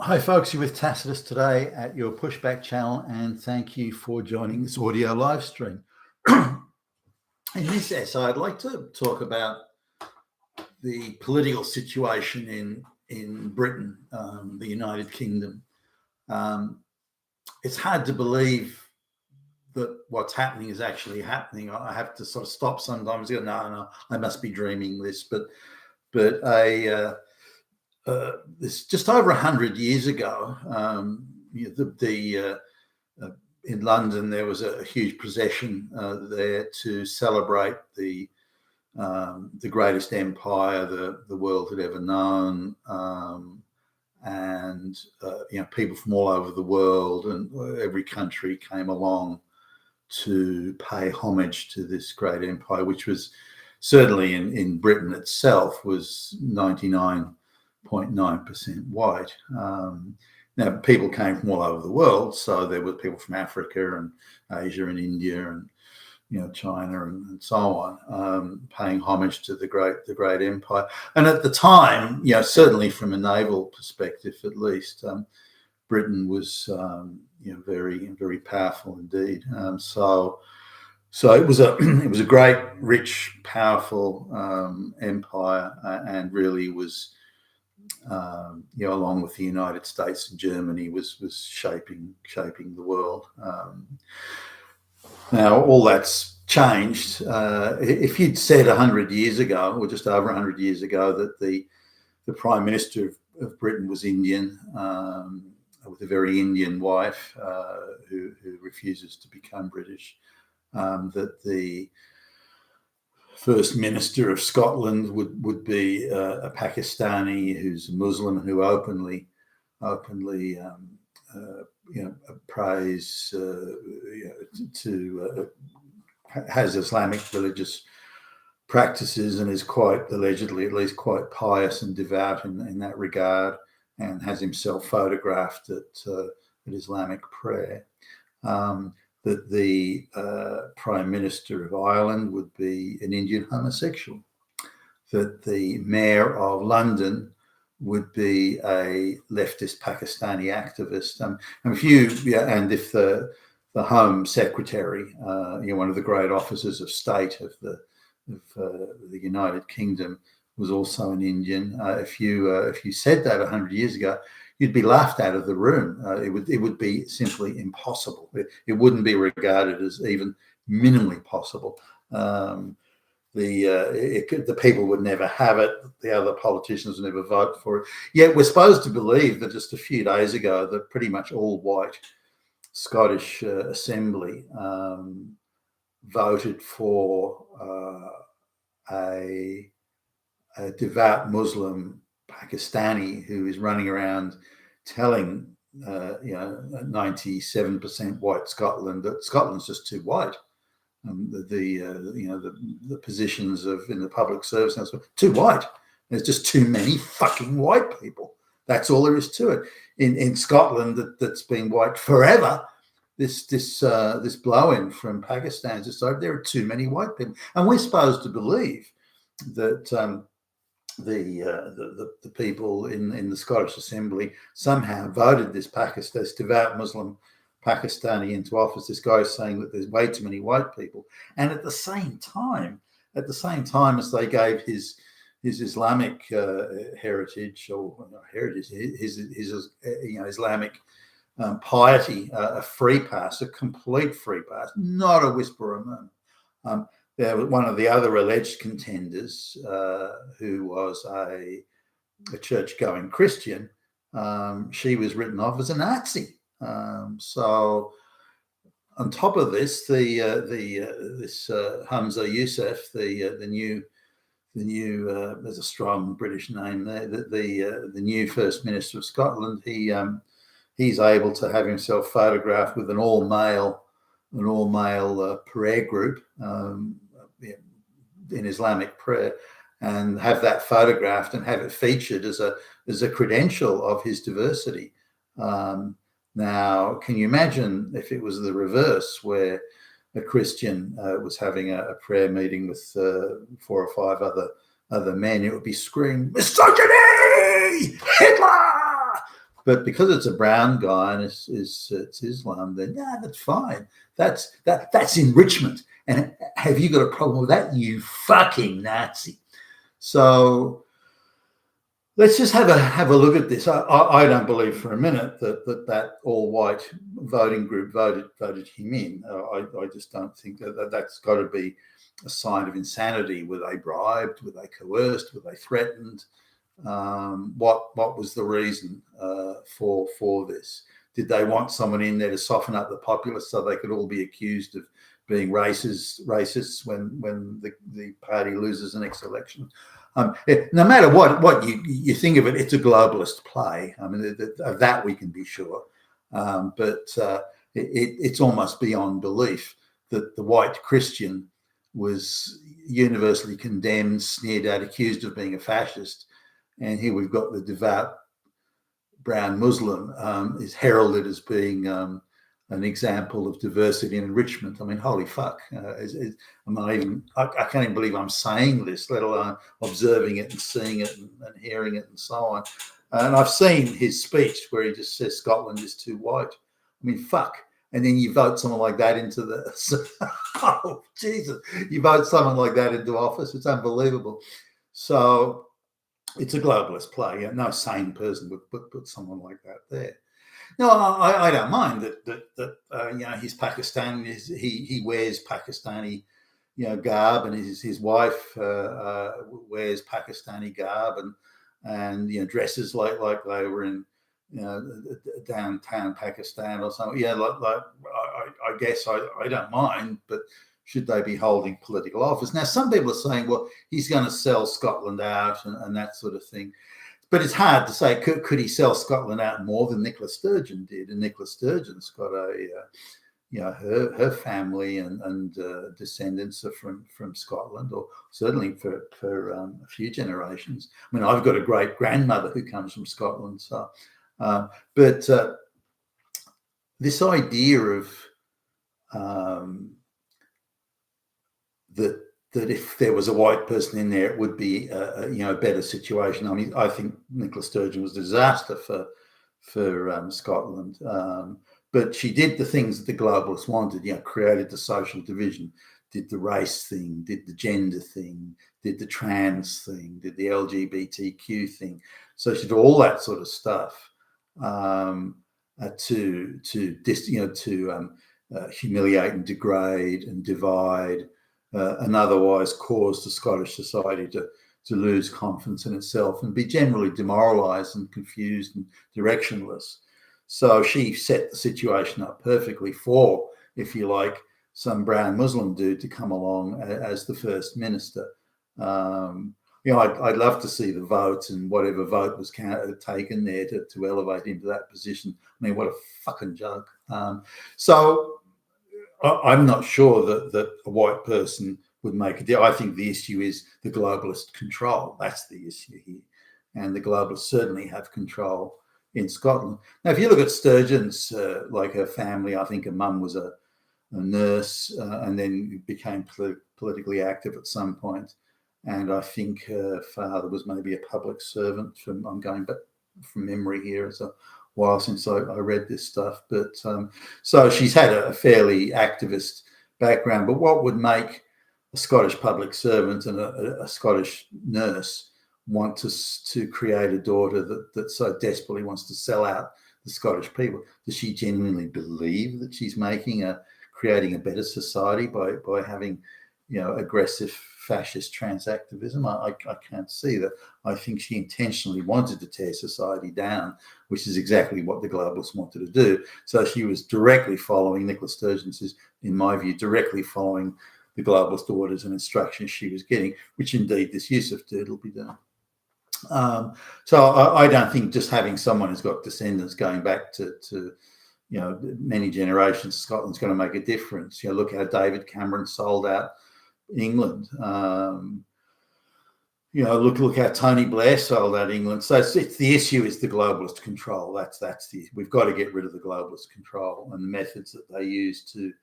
Hi folks, you're with Tacitus today at your Pushback channel, and thank you for joining this audio live stream. In this essay, I'd like to talk about the political situation in Britain, the United Kingdom. It's hard to believe that what's happening is actually happening. I have to sort of stop sometimes and go, no, I must be dreaming this. But this just over 100 years ago, in London there was a huge procession there to celebrate the greatest empire the world had ever known, and people from all over the world and every country came along to pay homage to this great empire, which was certainly in Britain itself was 99.9% white. Now, people came from all over the world, so there were people from Africa and Asia and India and China and so on, paying homage to the great empire. And at the time, certainly from a naval perspective, at least, Britain was very, very powerful indeed. So it was a great, rich, powerful empire, and really was. Along with the United States and Germany, was shaping the world. Now all that's changed. If you'd said 100 years ago, or just over 100 years ago, that the Prime Minister of Britain was Indian, with a very Indian wife who refuses to become British, that the First Minister of Scotland would be a Pakistani who's a Muslim, who openly prays has Islamic religious practices and is quite, allegedly at least, quite pious and devout in that regard, and has himself photographed at Islamic prayer. That the Prime Minister of Ireland would be an Indian homosexual, that the Mayor of London would be a leftist Pakistani activist, and if the Home Secretary, one of the great officers of state of the United Kingdom, was also an Indian. If you said that 100 years ago, you'd be laughed out of the room. It would be simply impossible. It wouldn't be regarded as even minimally possible. The people would never have it. The other politicians would never vote for it. Yet we're supposed to believe that just a few days ago, the pretty much all white Scottish Assembly voted for a devout Muslim Pakistani who is running around telling 97% white Scotland that Scotland's just too white. The positions in the public service now, too white. There's just too many fucking white people. That's all there is to it. In Scotland, that's been white forever. This blow-in from Pakistan is just like, there are too many white people, and we're supposed to believe that the people in the Scottish Assembly somehow voted this devout Muslim Pakistani into office. This guy is saying that there's way too many white people, and at the same time as they gave his Islamic heritage, or heritage, his Islamic piety a free pass, a complete free pass, not a whisper of a moan. One of the other alleged contenders, who was a church-going Christian, she was written off as a Nazi. So, on top of this, this Hamza Youssef, the new there's a strong British name there, the new First Minister of Scotland, he's able to have himself photographed with an all-male prayer group in Islamic prayer, and have that photographed and have it featured as a credential of his diversity. Now, can you imagine if it was the reverse, where a Christian was having a prayer meeting with 4 or 5 other men? It would be screamed, "Misogyny! Hitler!" But because it's a brown guy and it's Islam, then yeah, that's fine. That's enrichment. And have you got a problem with that, you fucking Nazi? So let's just have a look at this. I don't believe for a minute that all white voting group voted him in. I just don't think that's got to be a sign of insanity. Were they bribed? Were they coerced? Were they threatened? What was the reason for this? Did they want someone in there to soften up the populace so they could all be accused of being racists when the party loses the next election? No matter what you think of it, it's a globalist play. I mean, of that we can be sure. But it's almost beyond belief that the white Christian was universally condemned, sneered at, accused of being a fascist. And here we've got the devout brown Muslim is heralded as being an example of diversity and enrichment. I mean, holy fuck. I can't even believe I'm saying this, let alone observing it and seeing it and hearing it and so on. And I've seen his speech where he just says Scotland is too white. I mean, fuck. And then you vote someone like that into the... oh, Jesus. You vote someone like that into office. It's unbelievable. So it's a globalist play. You know, no sane person would put someone like that there. No, I don't mind that you know, he's Pakistani. He wears Pakistani, you know, garb, and his wife wears Pakistani garb, and you know, dresses like they were in, you know, downtown Pakistan or something. Yeah, I guess I don't mind, but should they be holding political office? Now, some people are saying, well, he's going to sell Scotland out and that sort of thing. But it's hard to say, could he sell Scotland out more than Nicola Sturgeon did? And Nicola Sturgeon's got you know, her family and descendants are from Scotland, or certainly for a few generations. I mean, I've got a great grandmother who comes from Scotland. So, but this idea of that if there was a white person in there, it would be you know, a better situation. I mean, I think Nicola Sturgeon was a disaster for Scotland, but she did the things that the globalists wanted. You know, created the social division, did the race thing, did the gender thing, did the trans thing, did the LGBTQ thing. So she did all that sort of stuff to humiliate and degrade and divide. And otherwise cause the Scottish society to lose confidence in itself and be generally demoralised and confused and directionless. So she set the situation up perfectly for, if you like, some brown Muslim dude to come along as the first minister. You know, I'd love to see the votes and whatever vote was taken there to elevate him to that position. I mean, what a fucking joke. So I'm not sure that a white person would make a deal. I think the issue is the globalist control. That's the issue here. And the globalists certainly have control in Scotland. Now, if you look at Sturgeon's, like her family, I think her mum was a nurse and then became politically active at some point. And I think her father was maybe a public servant. I'm going back from memory here. It's a while since I read this stuff, but so she's had a fairly activist background. But what would make a Scottish public servant and a Scottish nurse want to create a daughter that so desperately wants to sell out the Scottish people? Does she genuinely believe that she's creating a better society by having, you know, aggressive fascist transactivism? I can't see that. I think she intentionally wanted to tear society down, which is exactly what the globalists wanted to do. So she was directly following, Nicola Sturgeon says, in my view, directly following the globalist orders and instructions she was getting, which indeed this Yusuf dude will be doing. So I don't think just having someone who's got descendants going back to you know, many generations, Scotland's going to make a difference. You know, look how David Cameron sold out England. You know, look how Tony Blair sold out England. So it's the issue is the globalist control. That's we've got to get rid of the globalist control and the methods that they use to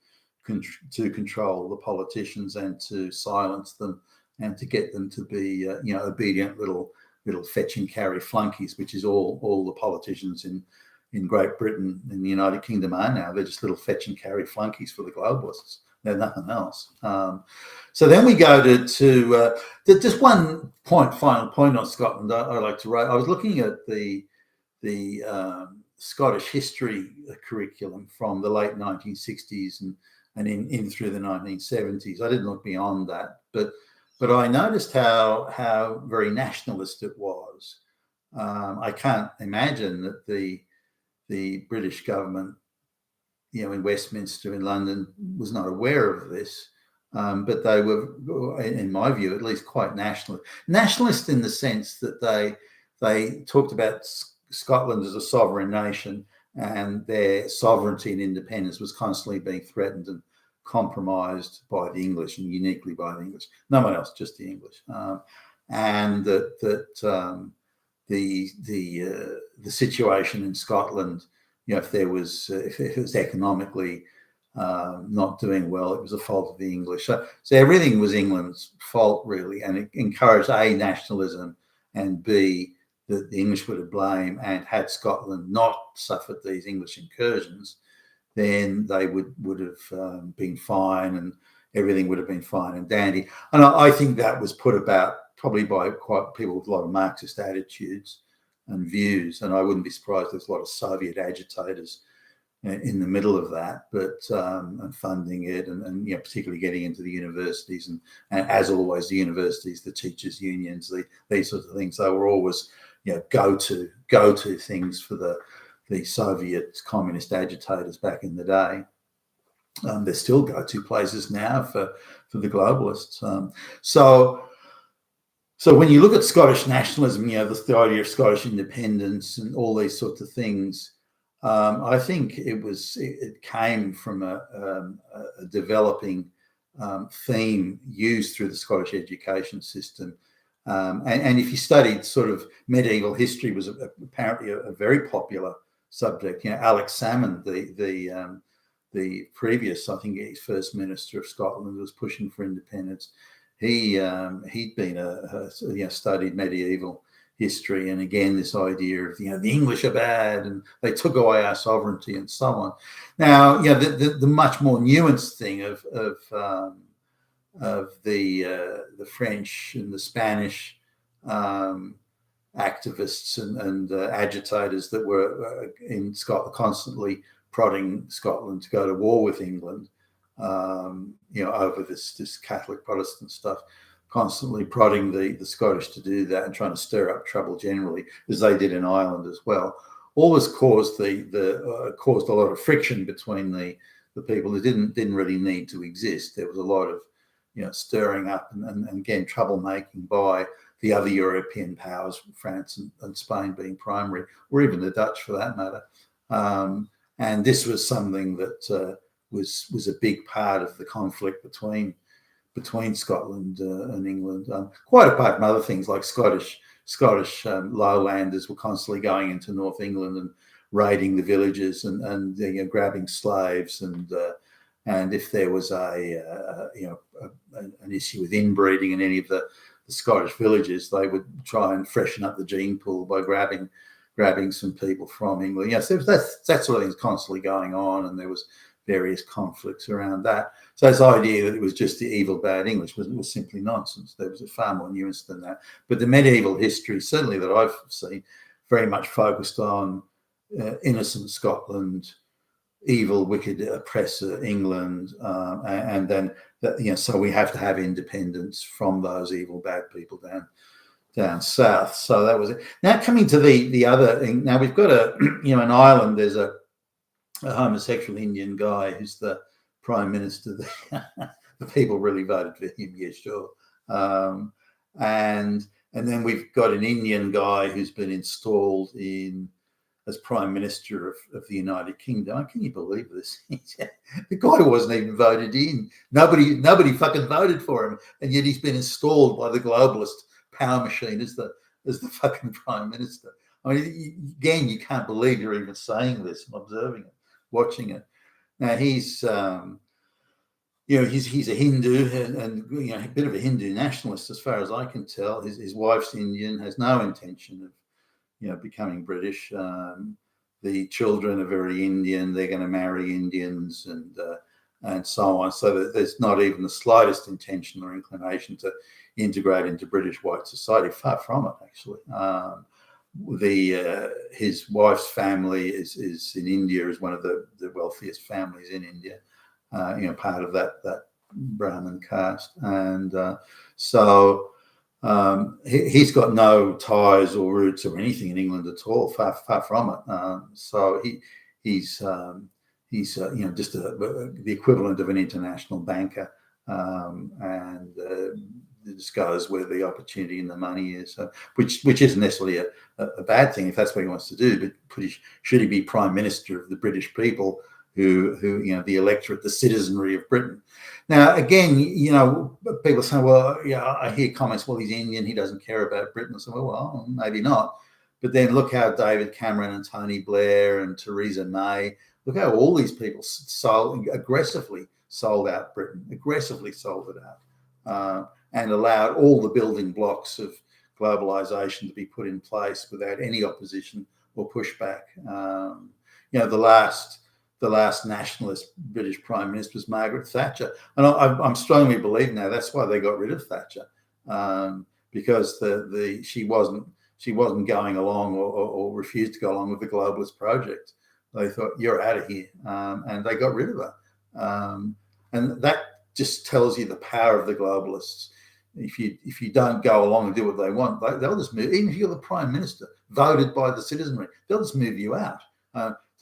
control the politicians and to silence them and to get them to be you know, obedient little little fetch and carry flunkies, which is all the politicians in Great Britain and the United Kingdom are now. They're just little fetch and carry flunkies for the globalists. They're nothing else. So then we go to just one final point on Scotland I like to write. I was looking at the Scottish history curriculum from the late 1960s and in through the 1970s. I didn't look beyond that, but I noticed how very nationalist it was. I can't imagine that the British government, in Westminster, in London, was not aware of this. But they were, in my view, at least quite nationalist. Nationalist in the sense that they talked about Scotland as a sovereign nation, and their sovereignty and independence was constantly being threatened and compromised by the English, and uniquely by the English. No one else, just the English. And that the situation in Scotland, if it was economically not doing well, it was a fault of the English. So everything was England's fault, really, and it encouraged A, nationalism, and B, that the English were to blame. And had Scotland not suffered these English incursions, then they would have been fine, and everything would have been fine and dandy. And I think that was put about probably by quite people with a lot of Marxist attitudes and views. And I wouldn't be surprised there's a lot of Soviet agitators in the middle of that, but and funding it, and particularly getting into the universities, and as always, the universities, the teachers' unions, these sorts of things. They were always go to things for the Soviet communist agitators back in the day. They're still go-to places now for the globalists. So when you look at Scottish nationalism, the idea of Scottish independence and all these sorts of things, I think it came from a developing theme used through the Scottish education system. And if you studied sort of medieval history, was apparently a very popular subject. Alex Salmond, the previous, I think, he's First Minister of Scotland, was pushing for independence. He'd been studied medieval history, and again this idea of the English are bad and they took away our sovereignty and so on. Now the much more nuanced thing of the French and the Spanish activists and agitators that were in Scotland, constantly prodding Scotland to go to war with England, over this Catholic Protestant stuff, constantly prodding the Scottish to do that and trying to stir up trouble generally, as they did in Ireland as well. All this caused caused a lot of friction between the people that didn't really need to exist. There was a lot of stirring up and again troublemaking by the other European powers, France and Spain being primary, or even the Dutch for that matter. And this was something that was a big part of the conflict between Scotland and England. Quite apart from other things like Scottish lowlanders were constantly going into North England and raiding the villages and grabbing slaves, and if there was an issue with inbreeding in any of the Scottish villages, they would try and freshen up the gene pool by grabbing some people from England. So that sort of thing was constantly going on, and there was various conflicts around that. So this idea that it was just the evil, bad English was simply nonsense. There was a far more nuance than that. But the medieval history, certainly that I've seen, very much focused on innocent Scotland, evil, wicked oppressor England, and then so we have to have independence from those evil, bad people down south. So that was it. Now coming to the other thing. Now we've got in Ireland there's a homosexual Indian guy who's the prime minister. The people really voted for him, yeah, sure. And then we've got an Indian guy who's been installed as prime minister of the United Kingdom. Can you believe this? The guy wasn't even voted in. Nobody fucking voted for him, and yet he's been installed by the globalist power machine as the fucking prime minister. I mean, again, you can't believe you're even saying this and observing it, watching it. Now he's he's a Hindu and a bit of a Hindu nationalist as far as I can tell. His wife's Indian, has no intention of becoming British. The children are very Indian. They're going to marry Indians and so on. So that there's not even the slightest intention or inclination to integrate into British white society. Far from it, actually. His wife's family is in India, is one of the wealthiest families in India. Part of that Brahmin caste, and so he's got no ties or roots or anything in England at all. Far from it. So he's just the equivalent of an international banker, and just goes where the opportunity and the money is, which isn't necessarily a bad thing if that's what he wants to do. But should he be Prime Minister of the British people, who the electorate, the citizenry of Britain? Now, again, people say, well, I hear comments, well, he's Indian, he doesn't care about Britain. So, well, maybe not. But then look how David Cameron and Tony Blair and Theresa May, look how all these people aggressively sold out Britain, aggressively sold it out, and allowed all the building blocks of globalization to be put in place without any opposition or pushback. The last nationalist British Prime Minister was Margaret Thatcher. And I'm strongly believing now that's why they got rid of Thatcher, because she wasn't going along or refused to go along with the globalist project. They thought, you're out of here, and they got rid of her. And that just tells you the power of the globalists. If you don't go along and do what they want, they'll just move. Even if you're the Prime Minister, voted by the citizenry, they'll just move you out.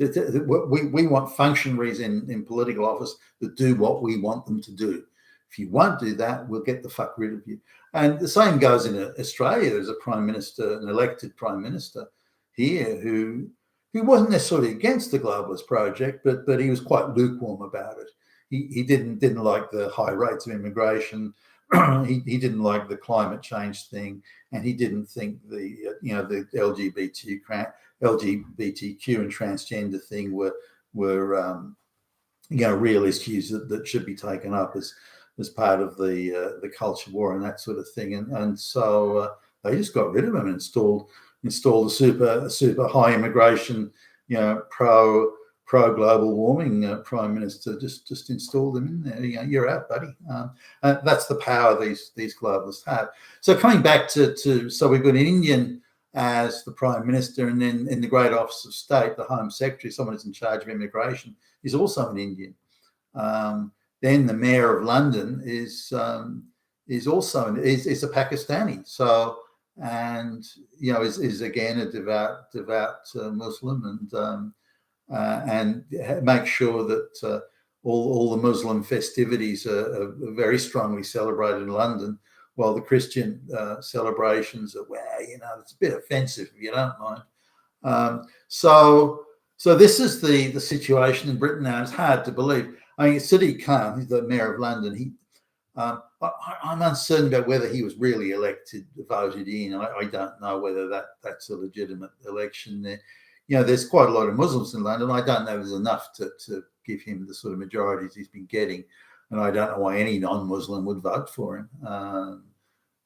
We want functionaries in political office that do what we want them to do. If you won't do that, we'll get the fuck rid of you. And the same goes in Australia. There's a Prime Minister, an elected Prime Minister here who wasn't necessarily against the globalist project, but he was quite lukewarm about it. He didn't like the high rates of immigration. He didn't like the climate change thing, and he didn't think the LGBTQ and transgender thing were real issues that should be taken up as part of the culture war and that sort of thing. And so they just got rid of him and installed a super high immigration, pro global warming Prime Minister. Just installed them in there. You're out, buddy. That's the power these globalists have. So coming back to so we've got an Indian as the Prime Minister, and then in the Great Office of State, the Home Secretary, someone who's in charge of immigration, is also an Indian. Then the Mayor of London is also is a Pakistani. So, and is again a devout Muslim, and make sure that all the Muslim festivities are very strongly celebrated in London, while the Christian celebrations are, it's a bit offensive if you don't mind. So this is the situation in Britain now. It's hard to believe. I mean, Sadiq Khan, who's the Mayor of London, I'm uncertain about whether he was really voted in. I don't know whether that's a legitimate election there. There's quite a lot of Muslims in London. I don't know if there's enough to give him the sort of majorities he's been getting. And I don't know why any non-Muslim would vote for him.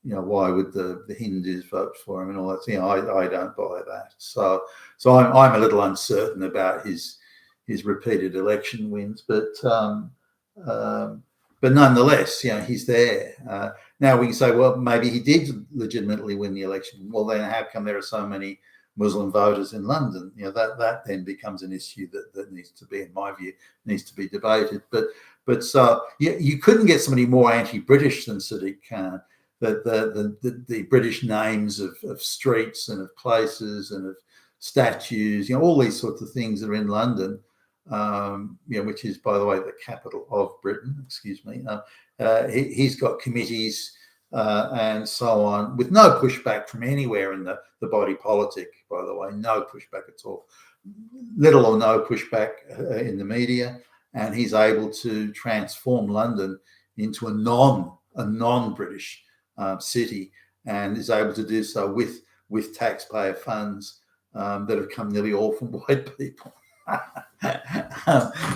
Why would the Hindus vote for him and all that? I don't buy that. So I'm a little uncertain about his repeated election wins, but nonetheless, he's there. Now we can say, well, maybe he did legitimately win the election. Well, then how come there are so many Muslim voters in London? That then becomes an issue that needs to be, in my view, needs to be debated. But so you couldn't get somebody more anti-British than Sadiq Khan. The British names of streets and of places and of statues, all these sorts of things that are in London, which is, by the way, the capital of Britain. Excuse me. He's got committees and so on, with no pushback from anywhere in the body politic. By the way, no pushback at all, little or no pushback in the media, and he's able to transform London into a non-British city, and is able to do so with taxpayer funds that have come nearly all from white people.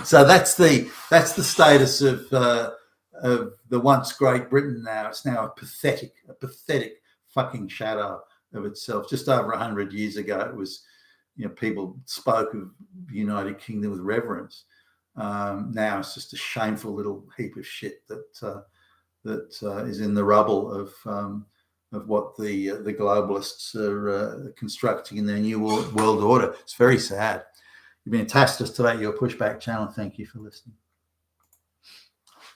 So that's the status of the once great Britain. Now it's now a pathetic fucking shadow of itself. Just over 100 years ago, it was, people spoke of the United Kingdom with reverence. Now it's just a shameful little heap of shit that is in the rubble of what the globalists are constructing in their new world order. It's very sad. You've been a task today, your Pushback channel. Thank you for listening.